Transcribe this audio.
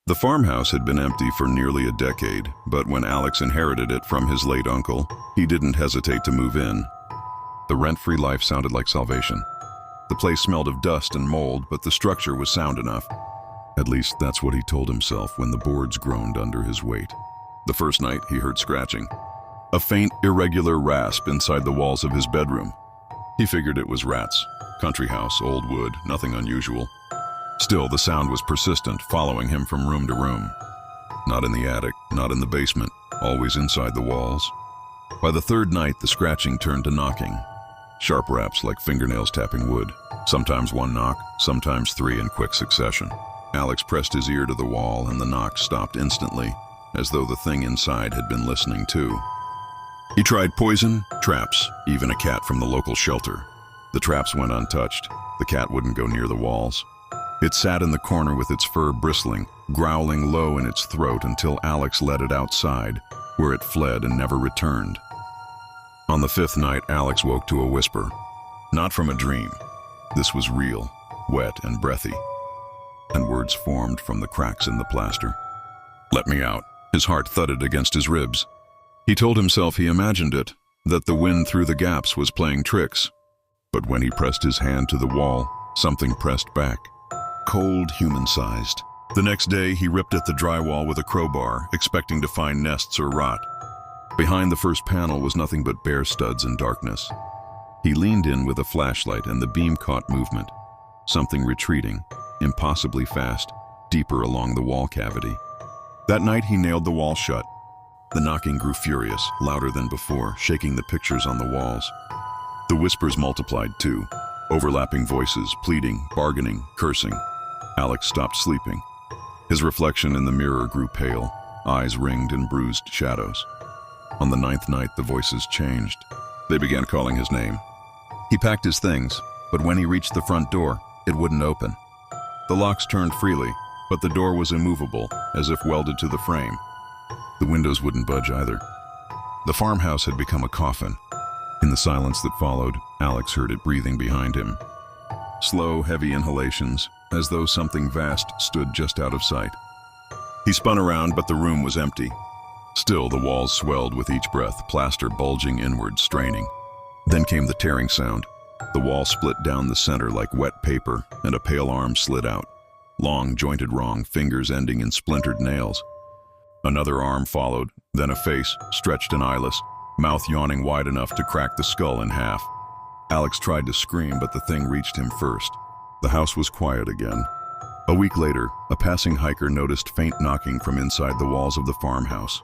The farmhouse had been empty for nearly a decade, but when Alex inherited it from his late uncle, he didn't hesitate to move in. The rent-free life sounded like salvation. The place smelled of dust and mold, but the structure was sound enough. At least that's what he told himself when the boards groaned under his weight. The first night, he heard scratching. A faint, irregular rasp inside the walls of his bedroom. He figured it was rats. Country house, old wood, nothing unusual. Still, the sound was persistent, following him from room to room. Not in the attic, not in the basement, always inside the walls. By the third night, the scratching turned to knocking. Sharp raps like fingernails tapping wood. Sometimes one knock, sometimes three in quick succession. Alex pressed his ear to the wall and the knock stopped instantly, as though the thing inside had been listening too. He tried poison, traps, even a cat from the local shelter. The traps went untouched. The cat wouldn't go near the walls. It sat in the corner with its fur bristling, growling low in its throat until Alex let it outside, where it fled and never returned. On the fifth night, Alex woke to a whisper. Not from a dream. This was real, wet and breathy. And words formed from the cracks in the plaster. "Let me out." His heart thudded against his ribs. He told himself he imagined it, that the wind through the gaps was playing tricks. But when he pressed his hand to the wall, something pressed back. Cold, human-sized. The next day, he ripped at the drywall with a crowbar, expecting to find nests or rot. Behind the first panel was nothing but bare studs and darkness. He leaned in with a flashlight and the beam caught movement. Something retreating, impossibly fast, deeper along the wall cavity. That night, he nailed the wall shut. The knocking grew furious, louder than before, shaking the pictures on the walls. The whispers multiplied too, overlapping voices, pleading, bargaining, cursing. Alex stopped sleeping. His reflection in the mirror grew pale, eyes ringed in bruised shadows. On the ninth night, the voices changed. They began calling his name. He packed his things, but when he reached the front door, it wouldn't open. The locks turned freely, but the door was immovable, as if welded to the frame. The windows wouldn't budge either. The farmhouse had become a coffin. In the silence that followed, Alex heard it breathing behind him. Slow, heavy inhalations, as though something vast stood just out of sight. He spun around, but the room was empty. Still, the walls swelled with each breath, plaster bulging inward, straining. Then came the tearing sound. The wall split down the center like wet paper, and a pale arm slid out. Long, jointed wrong, fingers ending in splintered nails. Another arm followed, then a face, stretched and eyeless, mouth yawning wide enough to crack the skull in half. Alex tried to scream, but the thing reached him first. The house was quiet again. A week later, a passing hiker noticed faint knocking from inside the walls of the farmhouse.